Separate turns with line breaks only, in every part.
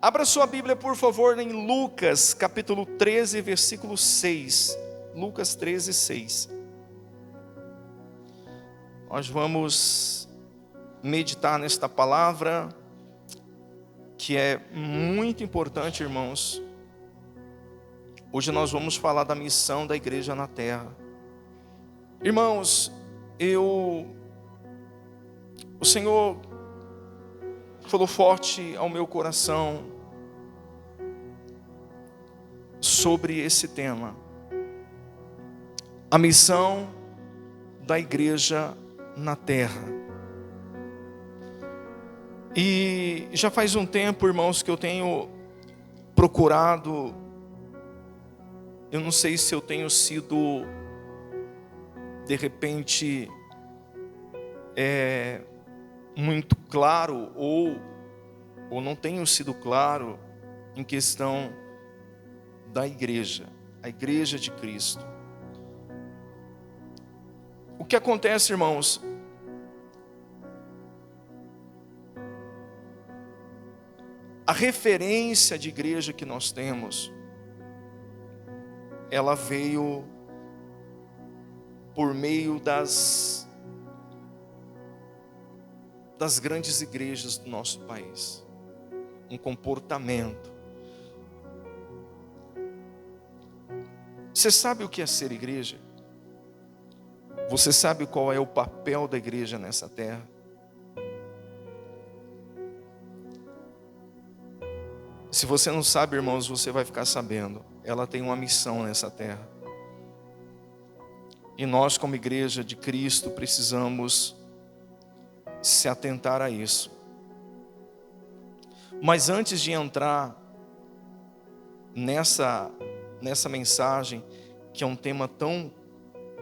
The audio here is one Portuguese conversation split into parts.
Abra sua Bíblia, por favor, em Lucas, capítulo 13, versículo 6. Lucas 13, 6. Nós vamos meditar nesta palavra, que é muito importante, irmãos. Hoje nós vamos falar da missão da igreja na terra. Irmãos, o Senhor falou forte ao meu coração sobre esse tema, a missão da igreja na terra. E já faz um tempo, irmãos, que eu tenho procurado, eu não sei se eu tenho sido, de repente, muito claro ou não tenho sido claro em questão da igreja, a igreja de Cristo. O que acontece, irmãos? A referência de igreja que nós temos, ela veio por meio das grandes igrejas do nosso país. Um comportamento. Você sabe o que é ser igreja? Você sabe qual é o papel da igreja nessa terra? Se você não sabe, irmãos, você vai ficar sabendo. Ela tem uma missão nessa terra. E nós, como igreja de Cristo, precisamos se atentar a isso. Mas antes de entrar nessa mensagem, que é um tema tão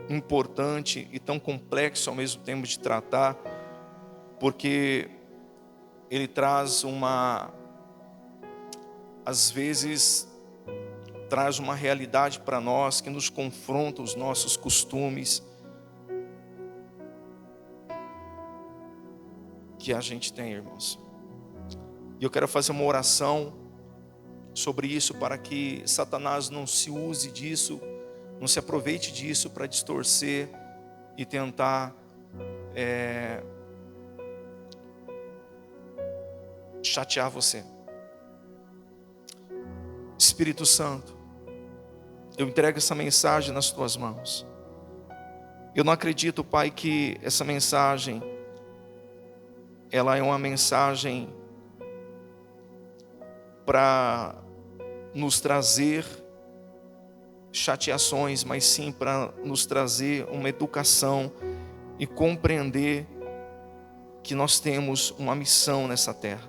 importante e tão complexo ao mesmo tempo de tratar, porque ele traz às vezes traz uma realidade para nós que nos confronta os nossos costumes que a gente tem, irmãos. E eu quero fazer uma oração sobre isso, para que Satanás não se use disso, não se aproveite disso para distorcer e tentar chatear você. Espírito Santo, eu entrego essa mensagem nas tuas mãos. Eu não acredito, Pai, que essa mensagem ela é uma mensagem para nos trazer chateações, mas sim para nos trazer uma educação e compreender que nós temos uma missão nessa terra.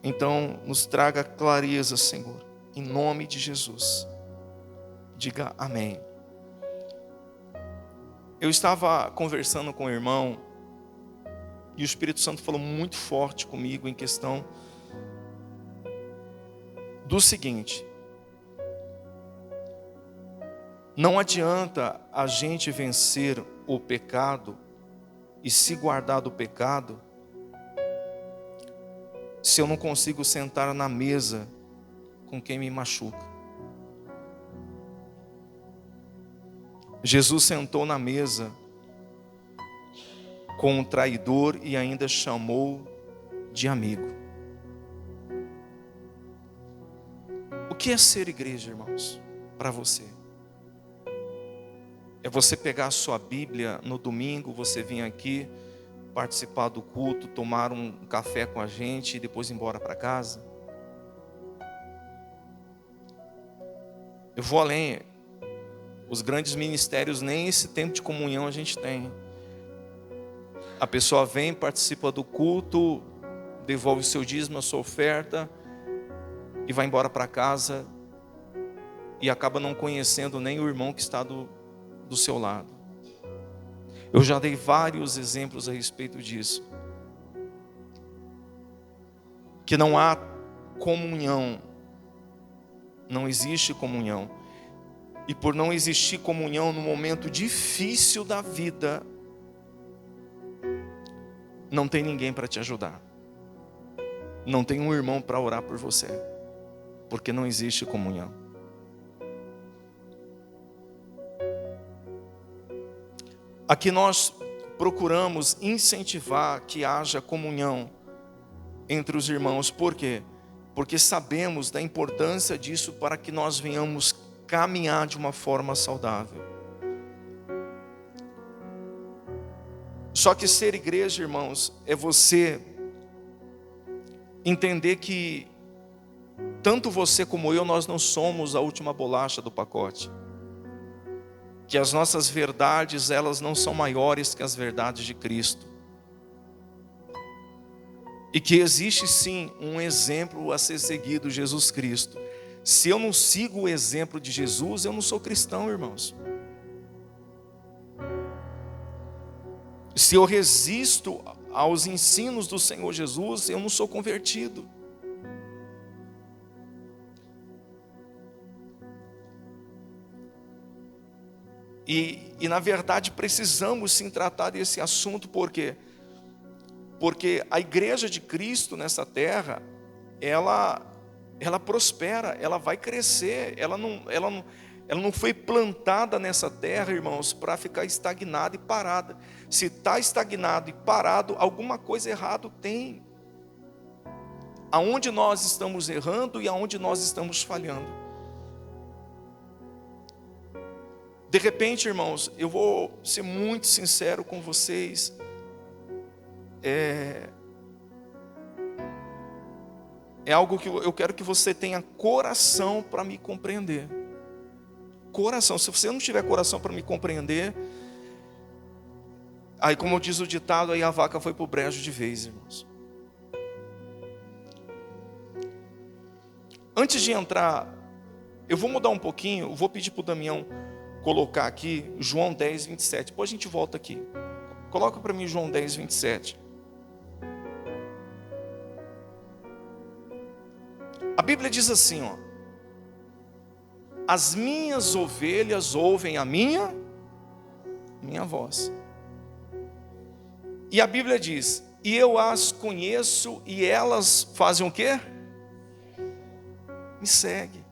Então, nos traga clareza, Senhor, em nome de Jesus. Diga amém. Eu estava conversando com o irmão e o Espírito Santo falou muito forte comigo em questão do seguinte: não adianta a gente vencer o pecado e se guardar do pecado se eu não consigo sentar na mesa com quem me machuca. Jesus sentou na mesa com um traidor e ainda chamou de amigo. O que é ser igreja, irmãos, para você? É você pegar a sua Bíblia no domingo, você vir aqui participar do culto, tomar um café com a gente e depois ir embora para casa? Eu vou além. Os grandes ministérios, nem esse tempo de comunhão a gente tem. A pessoa vem, participa do culto, devolve o seu dízimo, a sua oferta e vai embora para casa e acaba não conhecendo nem o irmão que está do seu lado. Eu já dei vários exemplos a respeito disso. Que não há comunhão, não existe comunhão. E por não existir comunhão no momento difícil da vida, não tem ninguém para te ajudar. não tem um irmão para orar por você, porque não existe comunhão. Aqui nós procuramos incentivar que haja comunhão entre os irmãos. Por quê? Porque sabemos da importância disso para que nós venhamos caminhar de uma forma saudável. Só que ser igreja, irmãos, é você entender que tanto você como eu, nós não somos a última bolacha do pacote. Que as nossas verdades, elas não são maiores que as verdades de Cristo. E que existe sim um exemplo a ser seguido, Jesus Cristo. Se eu não sigo o exemplo de Jesus, eu não sou cristão, irmãos. Se eu resisto aos ensinos do Senhor Jesus, eu não sou convertido. E na verdade precisamos sim tratar desse assunto, por quê? Porque a igreja de Cristo nessa terra, ela prospera, ela vai crescer, ela não foi plantada nessa terra, irmãos, para ficar estagnada e parada. Se está estagnado e parado, alguma coisa errada tem. Aonde nós estamos errando e aonde nós estamos falhando. De repente, irmãos, eu vou ser muito sincero com vocês. É algo que eu quero que você tenha coração para me compreender. Coração. Se você não tiver coração para me compreender, aí, como diz o ditado, aí a vaca foi para o brejo de vez, irmãos. Antes de entrar, eu vou mudar um pouquinho, eu vou pedir para o Damião colocar aqui João 10, 27. Depois a gente volta aqui. Coloca para mim João 10, 27. A Bíblia diz assim, ó: as minhas ovelhas ouvem a minha voz. E a Bíblia diz: e eu as conheço e elas fazem o quê? Me seguem.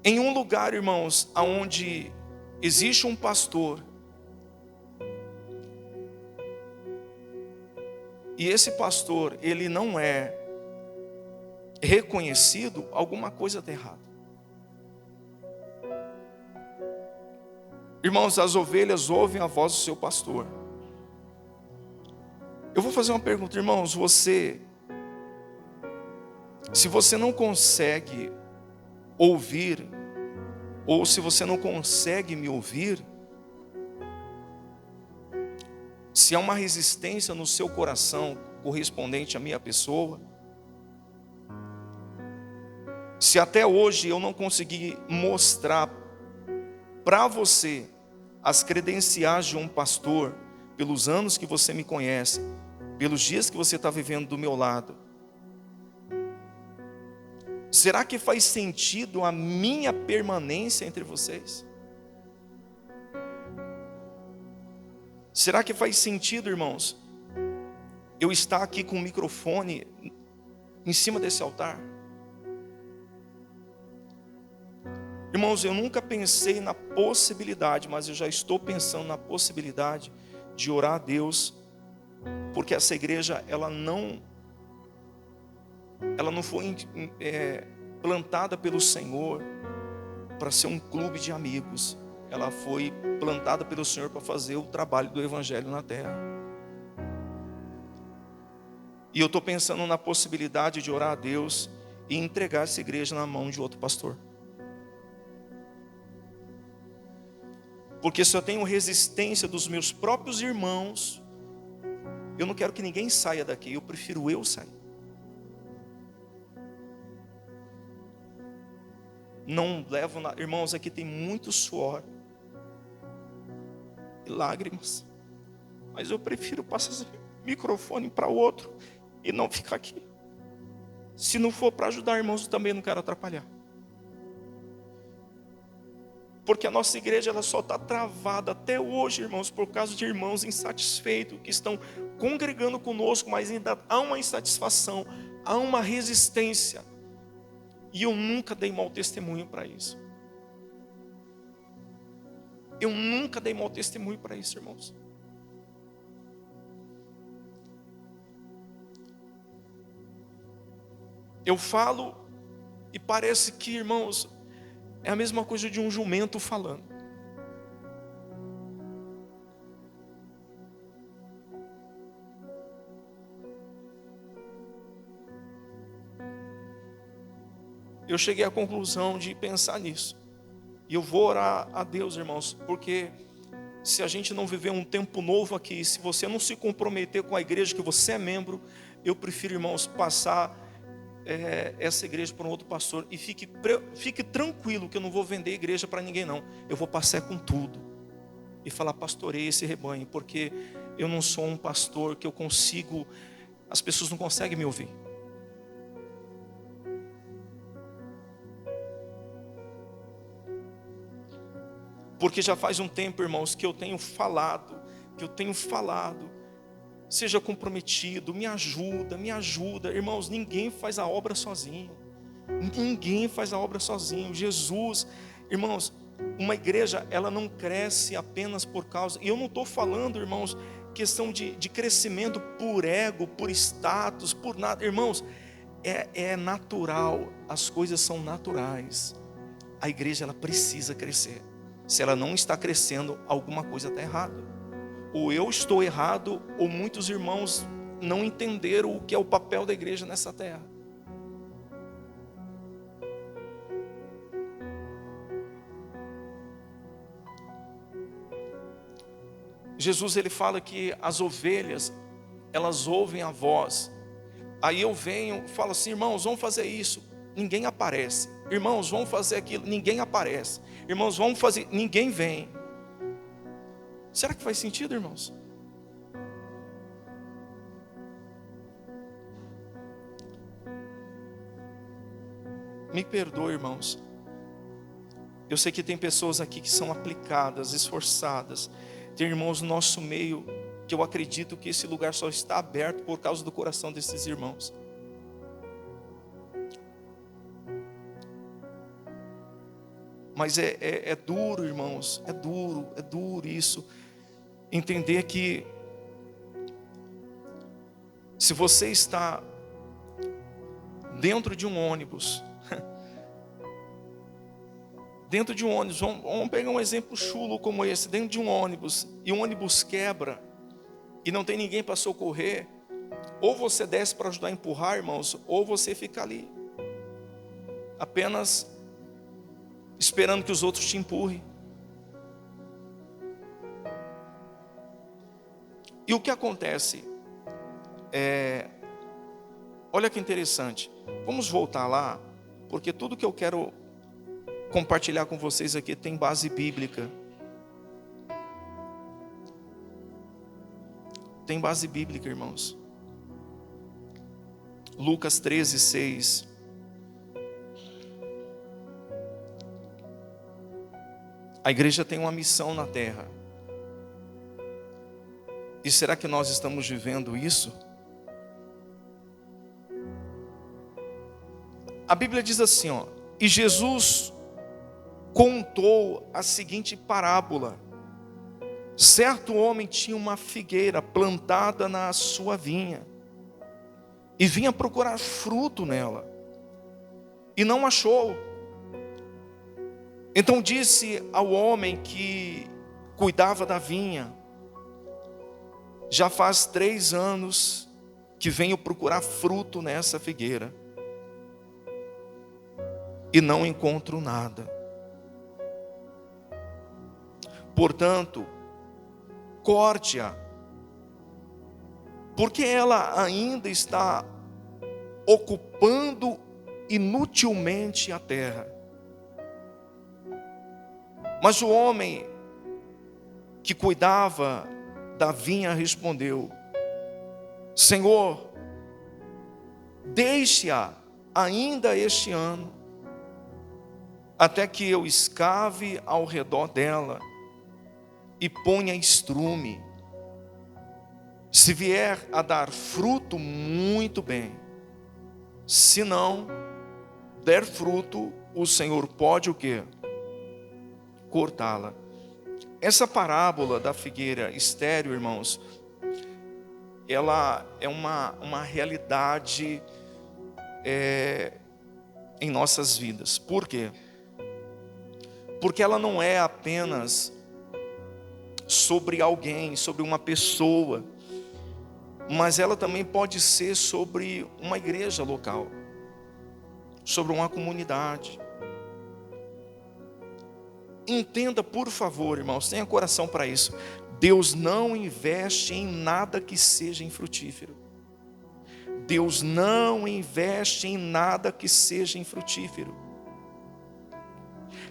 Em um lugar, irmãos, onde existe um pastor, e esse pastor, ele não é reconhecido, alguma coisa está errada. Irmãos, as ovelhas ouvem a voz do seu pastor. Eu vou fazer uma pergunta, irmãos, se você não consegue ouvir, ou se você não consegue me ouvir, se há uma resistência no seu coração correspondente à minha pessoa, se até hoje eu não consegui mostrar para você as credenciais de um pastor, pelos anos que você me conhece, pelos dias que você está vivendo do meu lado, será que faz sentido a minha permanência entre vocês? Será que faz sentido, irmãos, eu estar aqui com o microfone em cima desse altar? Irmãos, eu nunca pensei na possibilidade, mas eu já estou pensando na possibilidade de orar a Deus, porque essa igreja, ela não foi plantada pelo Senhor para ser um clube de amigos. Ela foi plantada pelo Senhor para fazer o trabalho do Evangelho na terra. E eu estou pensando na possibilidade de orar a Deus e entregar essa igreja na mão de outro pastor. Porque se eu tenho resistência dos meus próprios irmãos, eu não quero que ninguém saia daqui, eu prefiro eu sair. Não levo nada. Irmãos, aqui tem muito suor e lágrimas, mas eu prefiro passar esse microfone para o outro e não ficar aqui. Se não for para ajudar, irmãos, eu também não quero atrapalhar. Porque a nossa igreja, ela só está travada até hoje, irmãos, por causa de irmãos insatisfeitos, que estão congregando conosco, mas ainda há uma insatisfação, há uma resistência. E eu nunca dei mau testemunho para isso. Eu nunca dei mau testemunho para isso, irmãos. Eu falo e parece que, irmãos, é a mesma coisa de um jumento falando. Eu cheguei à conclusão de pensar nisso. E eu vou orar a Deus, irmãos, porque se a gente não viver um tempo novo aqui, se você não se comprometer com a igreja que você é membro, eu prefiro, irmãos, passar essa igreja para um outro pastor. E fique tranquilo que eu não vou vender igreja para ninguém, não. Eu vou passar com tudo e falar: pastorei esse rebanho, porque eu não sou um pastor que eu consigo, as pessoas não conseguem me ouvir. Porque já faz um tempo, irmãos, que eu tenho falado, seja comprometido, me ajuda. Irmãos, ninguém faz a obra sozinho. Jesus, irmãos, uma igreja, ela não cresce apenas por causa, e eu não estou falando, irmãos, questão de crescimento por ego, por status, por nada. Irmãos, é natural, as coisas são naturais. A igreja, ela precisa crescer. Se ela não está crescendo, alguma coisa está errada. Ou eu estou errado, ou muitos irmãos não entenderam o que é o papel da igreja nessa terra. Jesus, ele fala que as ovelhas, elas ouvem a voz. Aí eu venho, falo assim: irmãos, vamos fazer isso. Ninguém aparece. Irmãos, vamos fazer aquilo. Ninguém aparece. Irmãos, vamos fazer. Ninguém vem. Será que faz sentido, irmãos? Me perdoe, irmãos. Eu sei que tem pessoas aqui que são aplicadas, esforçadas. Tem irmãos no nosso meio que eu acredito que esse lugar só está aberto por causa do coração desses irmãos. Mas é duro, irmãos, é duro isso. Entender que se você está dentro de um ônibus, vamos pegar um exemplo chulo como esse, dentro de um ônibus, e o ônibus quebra, e não tem ninguém para socorrer, ou você desce para ajudar a empurrar, irmãos, ou você fica ali, apenas esperando que os outros te empurrem. E o que acontece? Olha que interessante. Vamos voltar lá, porque tudo que eu quero compartilhar com vocês aqui tem base bíblica. Tem base bíblica, irmãos. Lucas 13:6. A igreja tem uma missão na terra. E será que nós estamos vivendo isso? A Bíblia diz assim, ó: e Jesus contou a seguinte parábola. Certo homem tinha uma figueira plantada na sua vinha, e vinha procurar fruto nela, e não achou. Então disse ao homem que cuidava da vinha: já faz 3 anos que venho procurar fruto nessa figueira, e não encontro nada. Portanto, corte-a, porque ela ainda está ocupando inutilmente a terra. Mas o homem que cuidava da vinha respondeu: Senhor, deixe-a ainda este ano, até que eu escave ao redor dela e ponha estrume. Se vier a dar fruto, muito bem. Se não der fruto, o Senhor pode o quê? Cortá-la. Essa parábola da figueira estéril, irmãos, ela é uma realidade em nossas vidas. Por quê? Porque ela não é apenas sobre alguém, sobre uma pessoa, mas ela também pode ser sobre uma igreja local, sobre uma comunidade. Entenda, por favor, irmãos, tenha coração para isso. Deus não investe em nada que seja infrutífero. Deus não investe em nada que seja infrutífero.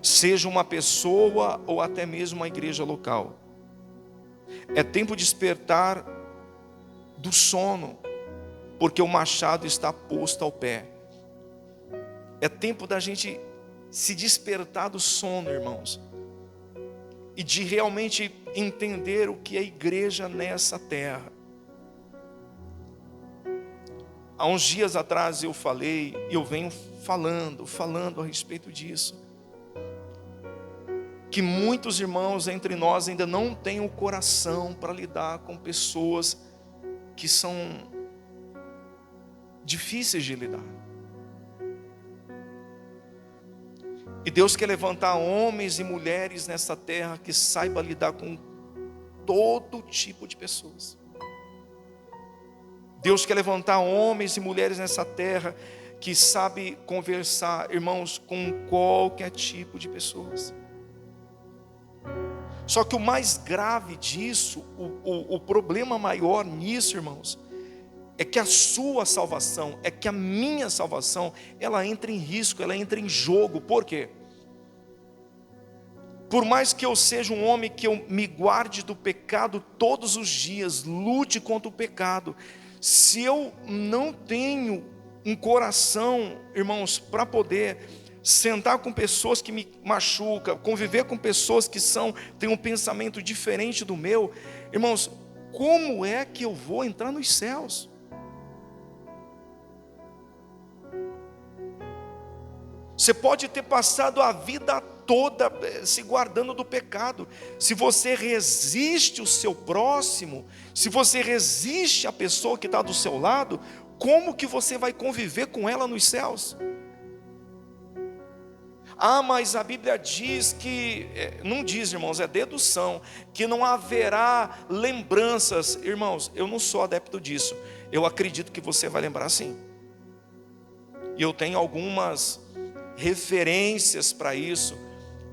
Seja uma pessoa ou até mesmo uma igreja local. É tempo de despertar do sono, porque o machado está posto ao pé. É tempo da gente se despertar do sono, irmãos, e de realmente entender o que é igreja nessa terra. Há uns dias atrás eu falei, e eu venho falando a respeito disso, que muitos irmãos entre nós ainda não têm o coração para lidar com pessoas que são difíceis de lidar. E Deus quer levantar homens e mulheres nessa terra que saiba lidar com todo tipo de pessoas. Deus quer levantar homens e mulheres nessa terra que sabe conversar, irmãos, com qualquer tipo de pessoas. Só que o mais grave disso, o problema maior nisso, irmãos, é que a sua salvação, é que a minha salvação, ela entra em risco, ela entra em jogo. Por quê? Por mais que eu seja um homem que eu me guarde do pecado todos os dias, lute contra o pecado, se eu não tenho um coração, irmãos, para poder sentar com pessoas que me machucam, conviver com pessoas que têm um pensamento diferente do meu, irmãos, como é que eu vou entrar nos céus? Você pode ter passado a vida toda se guardando do pecado. Se você resiste o seu próximo, se você resiste a pessoa que está do seu lado, como que você vai conviver com ela nos céus? Ah, mas a Bíblia diz que, não diz, irmãos, é dedução, que não haverá lembranças. Irmãos, eu não sou adepto disso. Eu acredito que você vai lembrar sim. E eu tenho algumas referências para isso.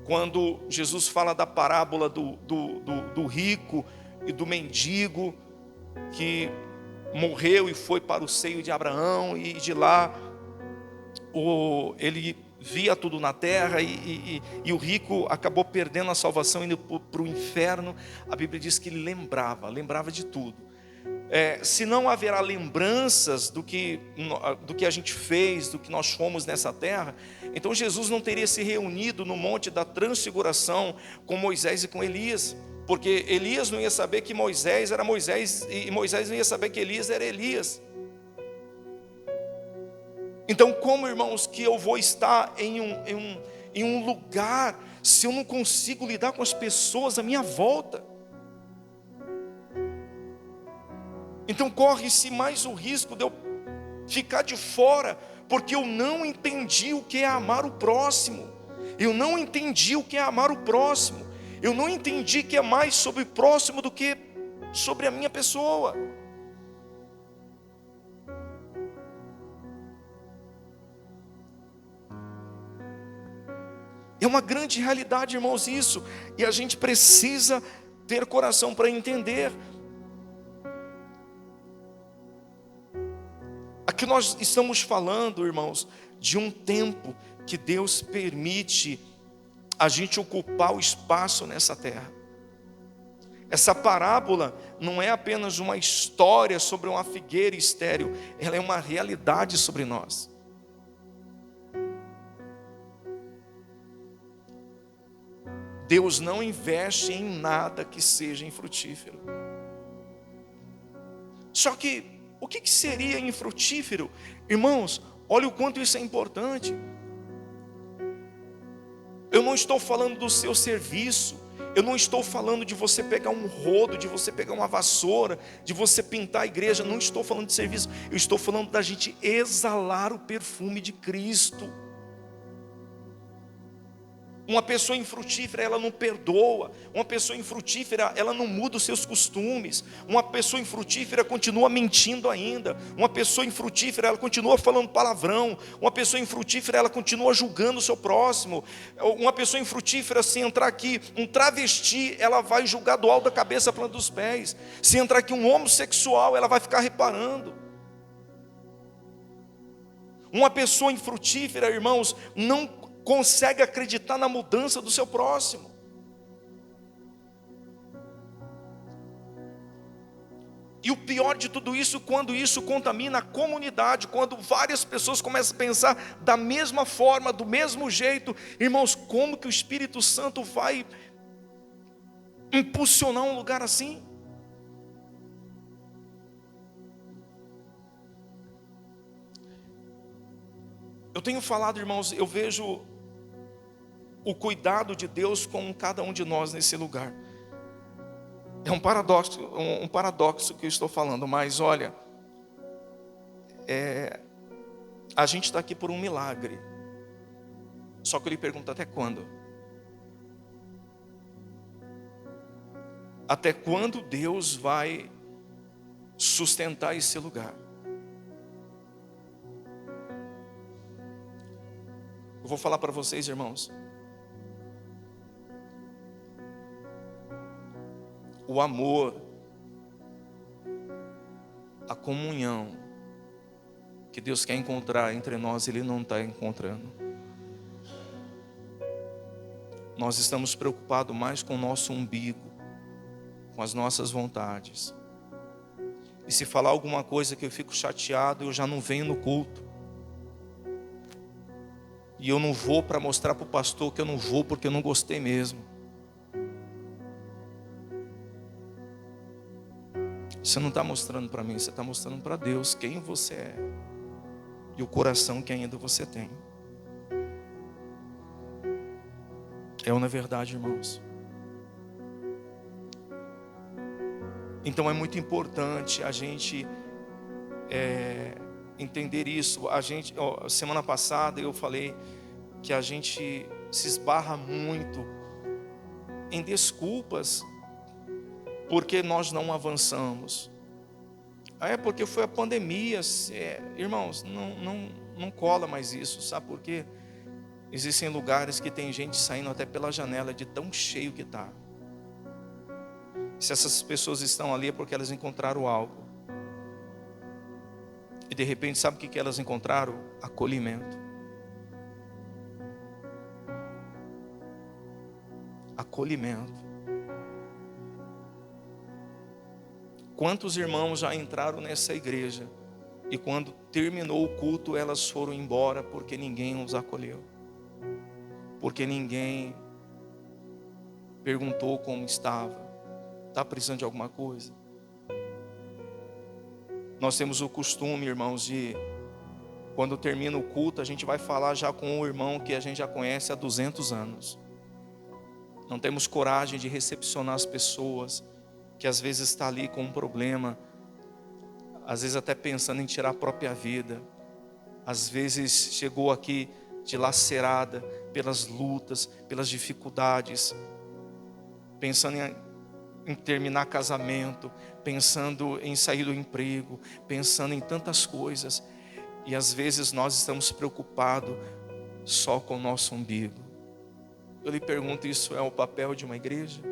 Quando Jesus fala da parábola do rico e do mendigo, que morreu e foi para o seio de Abraão, e de lá ele via tudo na terra, e o rico acabou perdendo a salvação, indo para o inferno. A Bíblia diz que ele lembrava de tudo. Se não haverá lembranças do que a gente fez, do que nós fomos nessa terra, então Jesus não teria se reunido no monte da transfiguração com Moisés e com Elias, porque Elias não ia saber que Moisés era Moisés, e Moisés não ia saber que Elias era Elias. Então, como, irmãos, que eu vou estar em um lugar se eu não consigo lidar com as pessoas à minha volta? Então corre-se mais o risco de eu ficar de fora, porque eu não entendi o que é amar o próximo. Eu não entendi o que é amar o próximo. Eu não entendi que é mais sobre o próximo do que sobre a minha pessoa. É uma grande realidade, irmãos, isso. E a gente precisa ter coração para entender. Aqui nós estamos falando, irmãos, de um tempo que Deus permite a gente ocupar o espaço nessa terra. Essa parábola não é apenas uma história sobre uma figueira estéril, ela é uma realidade sobre nós. Deus não investe em nada que seja infrutífero. Só que, o que seria infrutífero? Irmãos, olha o quanto isso é importante. Eu não estou falando do seu serviço, eu não estou falando de você pegar um rodo, de você pegar uma vassoura, de você pintar a igreja, não estou falando de serviço, eu estou falando da gente exalar o perfume de Cristo. Uma pessoa infrutífera, ela não perdoa. Uma pessoa infrutífera, ela não muda os seus costumes. Uma pessoa infrutífera continua mentindo ainda. Uma pessoa infrutífera, ela continua falando palavrão. Uma pessoa infrutífera, ela continua julgando o seu próximo. Uma pessoa infrutífera, se entrar aqui um travesti, ela vai julgar do alto da cabeça à planta dos pés. Se entrar aqui um homossexual, ela vai ficar reparando. Uma pessoa infrutífera, irmãos, não consegue acreditar na mudança do seu próximo. E o pior de tudo isso, quando isso contamina a comunidade, quando várias pessoas começam a pensar da mesma forma, do mesmo jeito. Irmãos, como que o Espírito Santo vai impulsionar um lugar assim? Eu tenho falado, irmãos, eu vejo o cuidado de Deus com cada um de nós nesse lugar. É um paradoxo que eu estou falando, mas olha, a gente está aqui por um milagre. Só que eu lhe pergunto, até quando? Até quando Deus vai sustentar esse lugar? Eu vou falar para vocês, irmãos. O amor, a comunhão que Deus quer encontrar entre nós, Ele não está encontrando. Nós estamos preocupados mais com o nosso umbigo, com as nossas vontades. E se falar alguma coisa que eu fico chateado, eu já não venho no culto. E eu não vou para mostrar para o pastor que eu não vou porque eu não gostei mesmo. Você não está mostrando para mim, você está mostrando para Deus quem você é e o coração que ainda você tem. É ou não é verdade, irmãos? Então é muito importante a gente entender isso. Semana passada eu falei que a gente se esbarra muito em desculpas porque nós não avançamos. Porque foi a pandemia. Irmãos, não cola mais isso. Sabe por quê? Existem lugares que tem gente saindo até pela janela de tão cheio que está. Se essas pessoas estão ali é porque elas encontraram algo. E de repente, sabe o que elas encontraram? Acolhimento. Acolhimento. Quantos irmãos já entraram nessa igreja e quando terminou o culto elas foram embora porque ninguém os acolheu, porque ninguém perguntou como estava, está precisando de alguma coisa? Nós temos o costume, irmãos, de quando termina o culto a gente vai falar já com o irmão que a gente já conhece há 200 anos. Não temos coragem de recepcionar as pessoas que às vezes está ali com um problema, às vezes até pensando em tirar a própria vida, às vezes chegou aqui dilacerada pelas lutas, pelas dificuldades, pensando em terminar casamento, pensando em sair do emprego, pensando em tantas coisas, e às vezes nós estamos preocupados só com o nosso umbigo. Eu lhe pergunto, isso é o papel de uma igreja?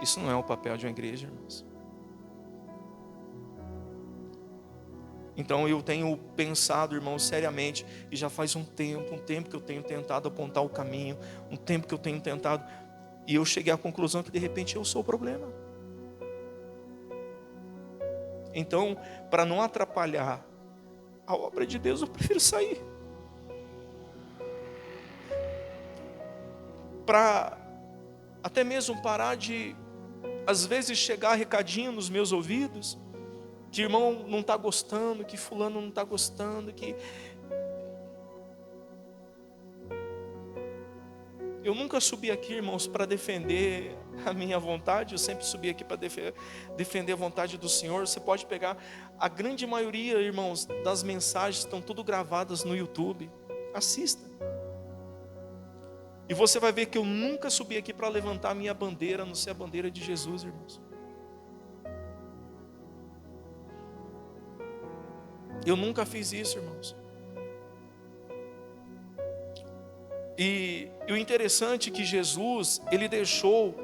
Isso não é o papel de uma igreja, irmãos. Então eu tenho pensado, irmãos, seriamente, e já faz um tempo que eu tenho tentado apontar o caminho, um tempo que eu tenho tentado, e eu cheguei à conclusão que de repente eu sou o problema. Então, para não atrapalhar a obra de Deus, eu prefiro sair. Para até mesmo parar de às vezes chegar recadinho nos meus ouvidos, que irmão não está gostando, que fulano não está gostando, que... Eu nunca subi aqui, irmãos, para defender a minha vontade, eu sempre subi aqui para defender a vontade do Senhor. Você pode pegar, a grande maioria, irmãos, das mensagens estão tudo gravadas no YouTube. Assista. E você vai ver que eu nunca subi aqui para levantar a minha bandeira, a não ser a bandeira de Jesus, irmãos. Eu nunca fiz isso, irmãos. E o interessante é que Jesus, ele deixou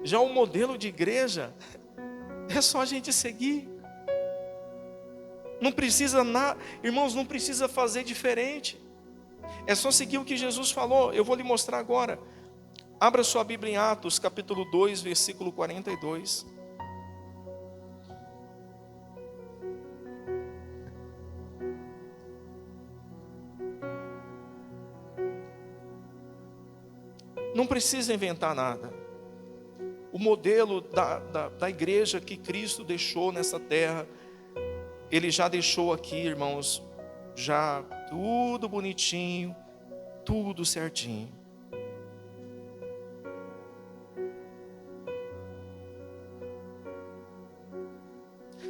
já um modelo de igreja. É só a gente seguir. Não precisa irmãos, não precisa fazer diferente. É só seguir o que Jesus falou. Eu vou lhe mostrar agora. Abra sua Bíblia em Atos, capítulo 2, versículo 42. Não precisa inventar nada. O modelo da igreja que Cristo deixou nessa terra, Ele já deixou aqui, irmãos, já tudo bonitinho, tudo certinho.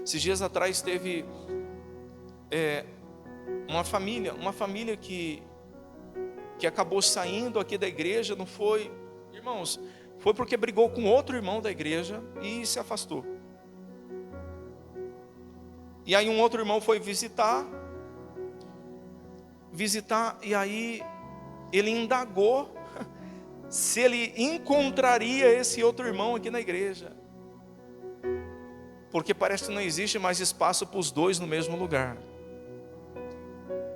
Esses dias atrás teve uma família que acabou saindo aqui da igreja. Não foi, irmãos, foi porque brigou com outro irmão da igreja e se afastou. E aí um outro irmão foi visitar, e aí ele indagou se ele encontraria esse outro irmão aqui na igreja, porque parece que não existe mais espaço para os dois no mesmo lugar.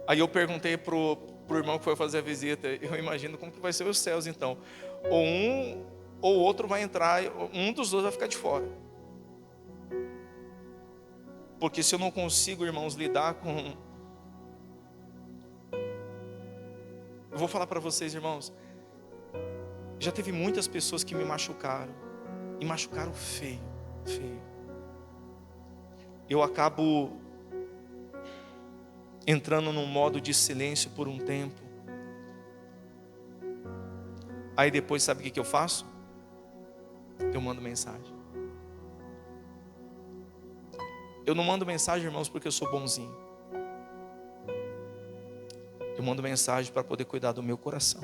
Aí eu perguntei pro irmão que foi fazer a visita, eu imagino como que vai ser os céus então. Ou um ou outro vai entrar, um dos dois vai ficar de fora. Porque se eu não consigo, irmãos, lidar com... Eu vou falar para vocês, irmãos, já teve muitas pessoas que me machucaram, e machucaram feio. Eu acabo entrando num modo de silêncio por um tempo. Aí depois, sabe o que eu faço? Eu mando mensagem. Eu não mando mensagem, irmãos, porque eu sou bonzinho. Eu mando mensagem para poder cuidar do meu coração.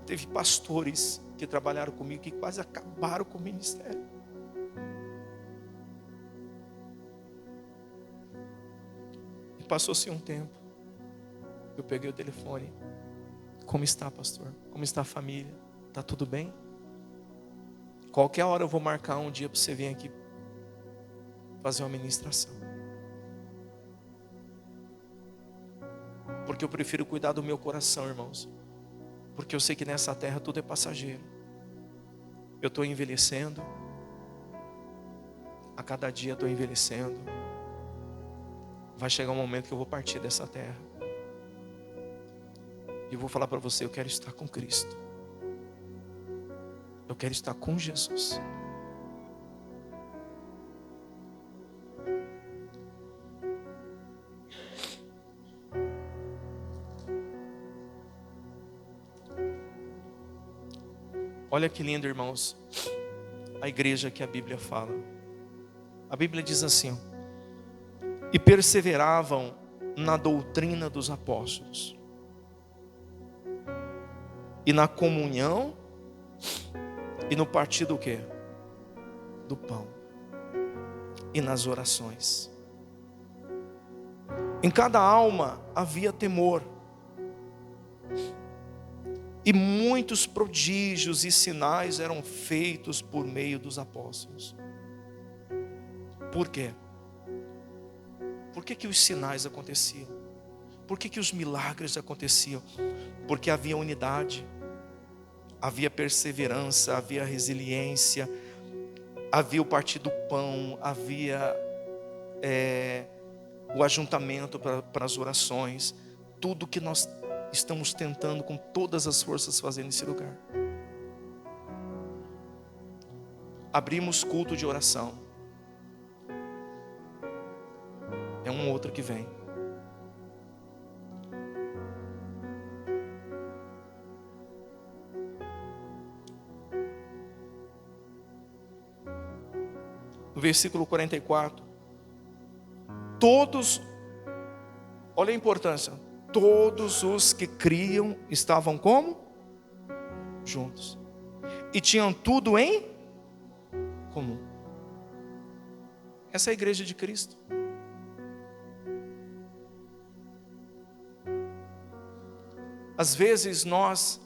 Teve pastores que trabalharam comigo que quase acabaram com o ministério. E passou-se um tempo. Eu peguei o telefone. Como está, pastor? Como está a família? Está tudo bem? Qualquer hora eu vou marcar um dia para você vir aqui fazer uma ministração. Porque eu prefiro cuidar do meu coração, irmãos. Porque eu sei que nessa terra tudo é passageiro. Eu estou envelhecendo. A cada dia estou envelhecendo. Vai chegar um momento que eu vou partir dessa terra. E eu vou falar para você, eu quero estar com Cristo. Eu quero estar com Jesus. Olha que lindo, irmãos, a igreja que a Bíblia fala. A Bíblia diz assim: e perseveravam na doutrina dos apóstolos, e na comunhão, e no partir do quê? Do pão, e nas orações. Em cada alma havia temor, e muitos prodígios e sinais eram feitos por meio dos apóstolos. Por quê? Por que os sinais aconteciam? Por que os milagres aconteciam? Porque havia unidade, havia perseverança, havia resiliência, havia o partir do pão, havia o ajuntamento para as orações. Tudo que nós estamos tentando com todas as forças fazer nesse lugar? Abrimos culto de oração. É um outro que vem. No versículo 44, todos, olha a importância, todos os que criam estavam como? Juntos. E tinham tudo em comum. Essa é a igreja de Cristo. Às vezes nós,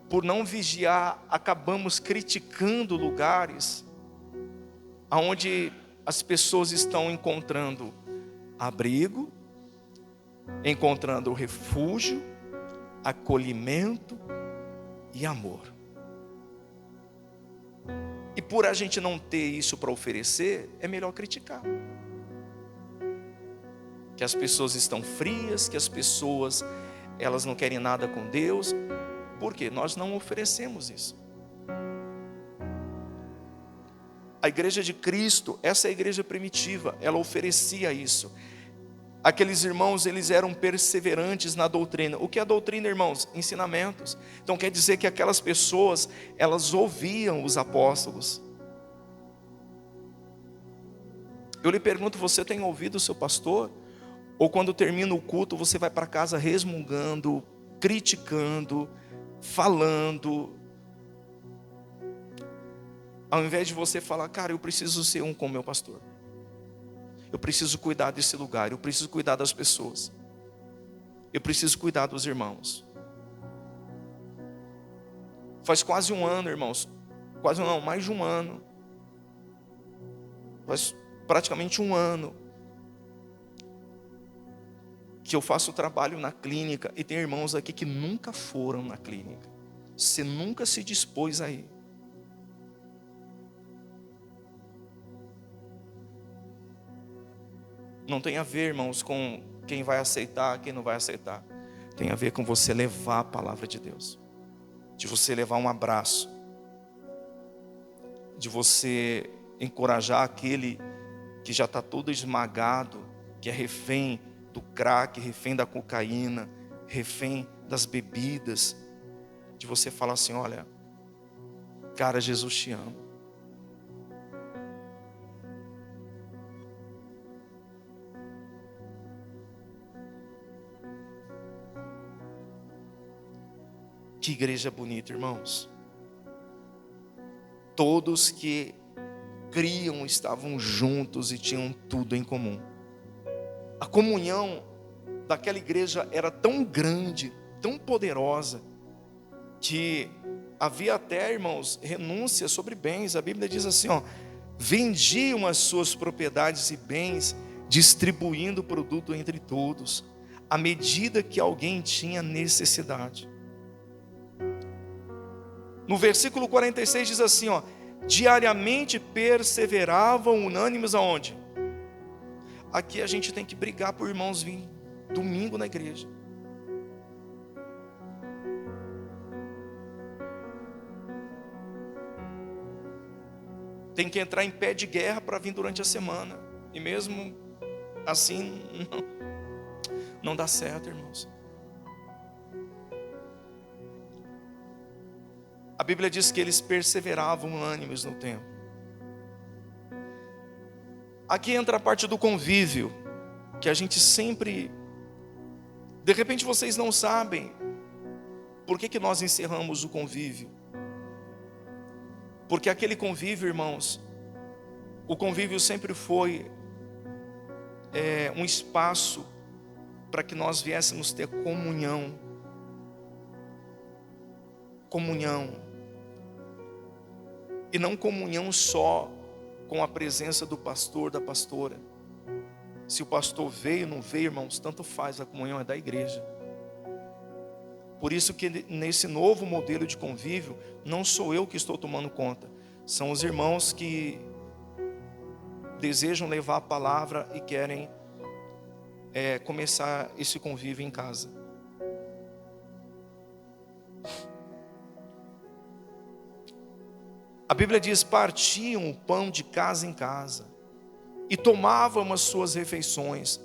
por não vigiar, acabamos criticando lugares onde as pessoas estão encontrando abrigo, encontrando refúgio, acolhimento e amor. E por a gente não ter isso para oferecer, é melhor criticar. Que as pessoas estão frias, que as pessoas, elas não querem nada com Deus. Por quê? Nós não oferecemos isso. A igreja de Cristo, essa é a igreja primitiva, ela oferecia isso. Aqueles irmãos, eles eram perseverantes na doutrina. O que é doutrina, irmãos? Ensinamentos. Então quer dizer que aquelas pessoas, elas ouviam os apóstolos. Eu lhe pergunto, você tem ouvido o seu pastor? Ou quando termina o culto, você vai para casa resmungando, criticando, falando, ao invés de você falar, cara, eu preciso ser um com o meu pastor, eu preciso cuidar desse lugar, eu preciso cuidar das pessoas, eu preciso cuidar dos irmãos. Faz quase um ano, irmãos, quase não, mais de um ano, faz praticamente um ano que eu faço trabalho na clínica, e tem irmãos aqui que nunca foram na clínica, você nunca se dispôs a ir. Não tem a ver, irmãos, com quem vai aceitar, quem não vai aceitar. Tem a ver com você levar a palavra de Deus, de você levar um abraço, de você encorajar aquele que já está todo esmagado, que é refém do crack, refém da cocaína, refém das bebidas, de você falar assim, olha, cara, Jesus te ama. Que igreja bonita, irmãos. Todos que criam estavam juntos e tinham tudo em comum. A comunhão daquela igreja era tão grande, tão poderosa, que havia até, irmãos, renúncia sobre bens. A Bíblia diz assim, ó, vendiam as suas propriedades e bens, distribuindo o produto entre todos, à medida que alguém tinha necessidade. No versículo 46 diz assim, ó, diariamente perseveravam unânimes aonde? Aqui a gente tem que brigar por irmãos vir domingo na igreja. Tem que entrar em pé de guerra para vir durante a semana. E mesmo assim, não dá certo, irmãos. A Bíblia diz que eles perseveravam unânimes no tempo. Aqui entra a parte do convívio, que a gente sempre, de repente vocês não sabem, por que nós encerramos o convívio? Porque aquele convívio, irmãos, o convívio sempre foi um espaço para que nós viéssemos ter comunhão. Comunhão. E não comunhão só com a presença do pastor, da pastora. Se o pastor veio, não veio, irmãos, tanto faz, a comunhão é da igreja. Por isso que nesse novo modelo de convívio, não sou eu que estou tomando conta, são os irmãos que desejam levar a palavra e querem começar esse convívio em casa. A Bíblia diz: partiam o pão de casa em casa e tomavam as suas refeições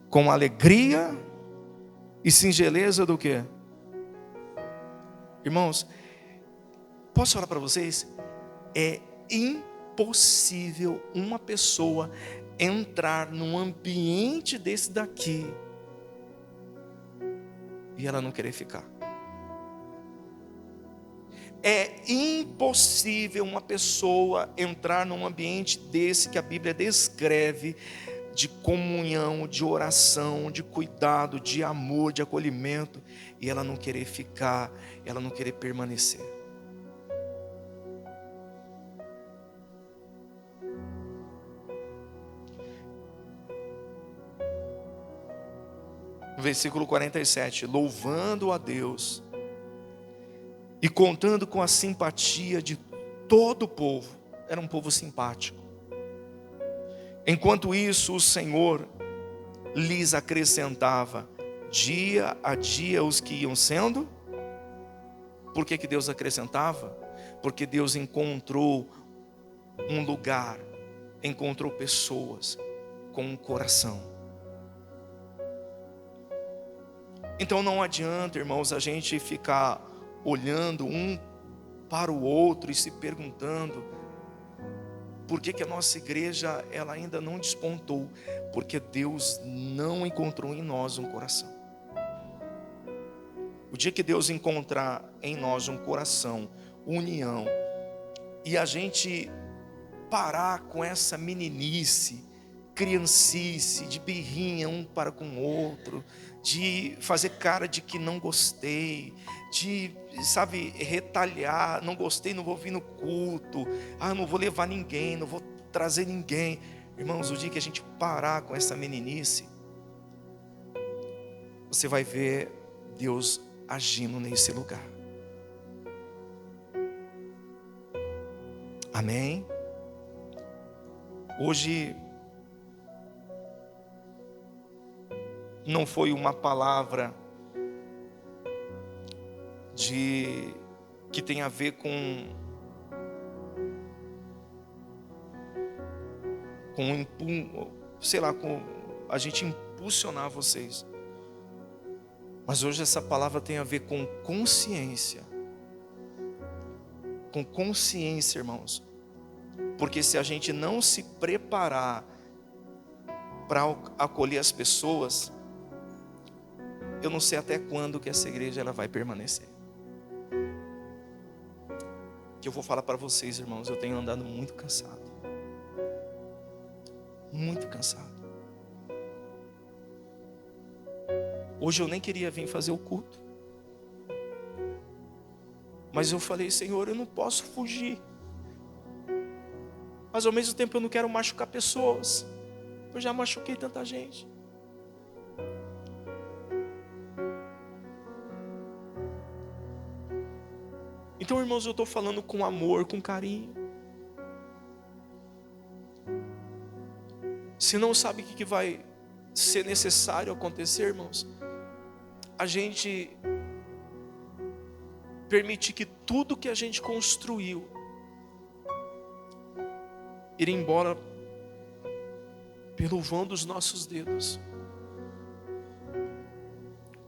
com alegria e singeleza do quê? Irmãos, posso falar para vocês? É impossível uma pessoa entrar num ambiente desse daqui e ela não querer ficar. É impossível uma pessoa entrar num ambiente desse que a Bíblia descreve, de comunhão, de oração, de cuidado, de amor, de acolhimento, e ela não querer ficar, ela não querer permanecer. Versículo 47, louvando a Deus e contando com a simpatia de todo o povo. Era um povo simpático. Enquanto isso, o Senhor lhes acrescentava dia a dia os que iam sendo. Por que Deus acrescentava? Porque Deus encontrou um lugar, encontrou pessoas com um coração. Então não adianta, irmãos, a gente ficar olhando um para o outro e se perguntando por que a nossa igreja ela ainda não despontou. Porque Deus não encontrou em nós um coração. O dia que Deus encontrar em nós um coração, união, e a gente parar com essa meninice, criancice, de birrinha um para com o outro, de fazer cara de que não gostei, de, sabe, retalhar, não gostei, não vou vir no culto, não vou levar ninguém, não vou trazer ninguém. Irmãos, o dia que a gente parar com essa meninice, você vai ver Deus agindo nesse lugar. Amém? Hoje não foi uma palavra que tem a ver com com a gente impulsionar vocês. Mas hoje essa palavra tem a ver com consciência. Com consciência, irmãos. Porque se a gente não se preparar para acolher as pessoas, eu não sei até quando que essa igreja ela vai permanecer. Que eu vou falar para vocês, irmãos, eu tenho andado muito cansado. Muito cansado. Hoje eu nem queria vir fazer o culto. Mas eu falei: Senhor, eu não posso fugir. Mas ao mesmo tempo eu não quero machucar pessoas. Eu já machuquei tanta gente. Então, irmãos, eu estou falando com amor, com carinho. Se não sabe o que vai ser necessário acontecer, irmãos, a gente permitir que tudo que a gente construiu ir embora pelo vão dos nossos dedos.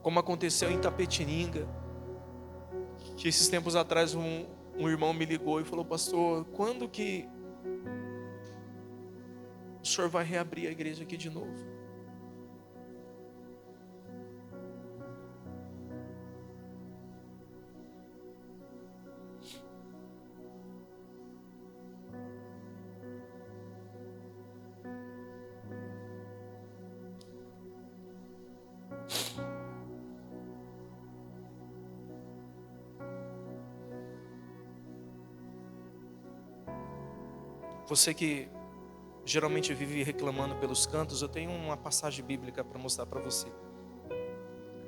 Como aconteceu em Itapetininga, que esses tempos atrás um irmão me ligou e falou: pastor, quando que o senhor vai reabrir a igreja aqui de novo? Você que geralmente vive reclamando pelos cantos, eu tenho uma passagem bíblica para mostrar para você.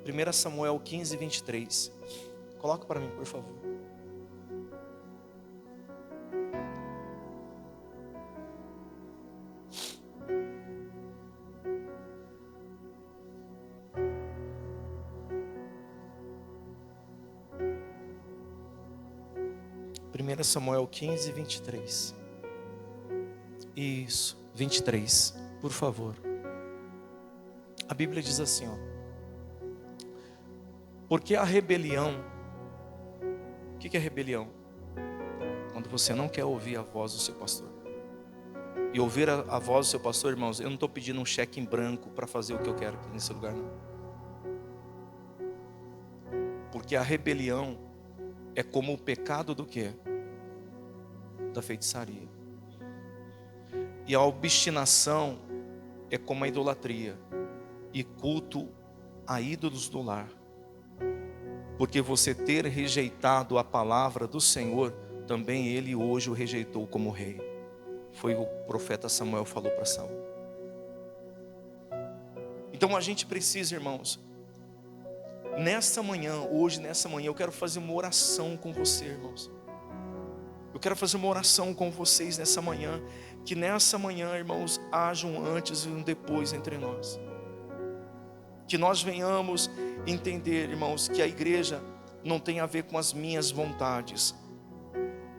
1 Samuel 15, 23. Coloca para mim, por favor. 1 Samuel 15, 23. Isso, 23, por favor. A Bíblia diz assim, ó. Porque a rebelião, o que é rebelião? Quando você não quer ouvir a voz do seu pastor. E ouvir a voz do seu pastor, irmãos, eu não estou pedindo um cheque em branco para fazer o que eu quero aqui nesse lugar, não. Porque a rebelião é como o pecado do quê? Da feitiçaria. E a obstinação é como a idolatria e culto a ídolos do lar. Porque você ter rejeitado a palavra do Senhor, também ele hoje o rejeitou como rei. Foi o profeta Samuel falou para Saul. Então a gente precisa, irmãos, nessa manhã, hoje nessa manhã, eu quero fazer uma oração com você, irmãos. Eu quero fazer uma oração com vocês nessa manhã. Que nessa manhã, irmãos, haja um antes e um depois entre nós. Que nós venhamos entender, irmãos, que a igreja não tem a ver com as minhas vontades.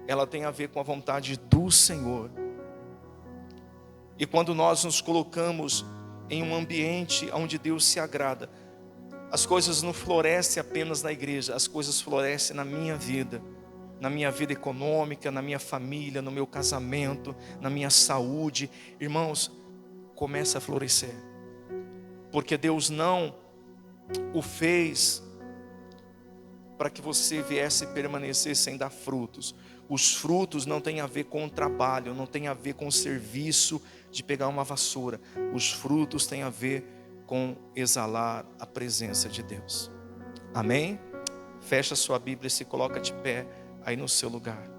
Ela tem a ver com a vontade do Senhor. E quando nós nos colocamos em um ambiente onde Deus se agrada, as coisas não florescem apenas na igreja, as coisas florescem na minha vida econômica, na minha família, no meu casamento, na minha saúde. Irmãos, começa a florescer. Porque Deus não o fez para que você viesse permanecer sem dar frutos. Os frutos não têm a ver com o trabalho, não tem a ver com o serviço de pegar uma vassoura. Os frutos têm a ver com exalar a presença de Deus. Amém? Fecha sua Bíblia e se coloca de pé aí no seu lugar.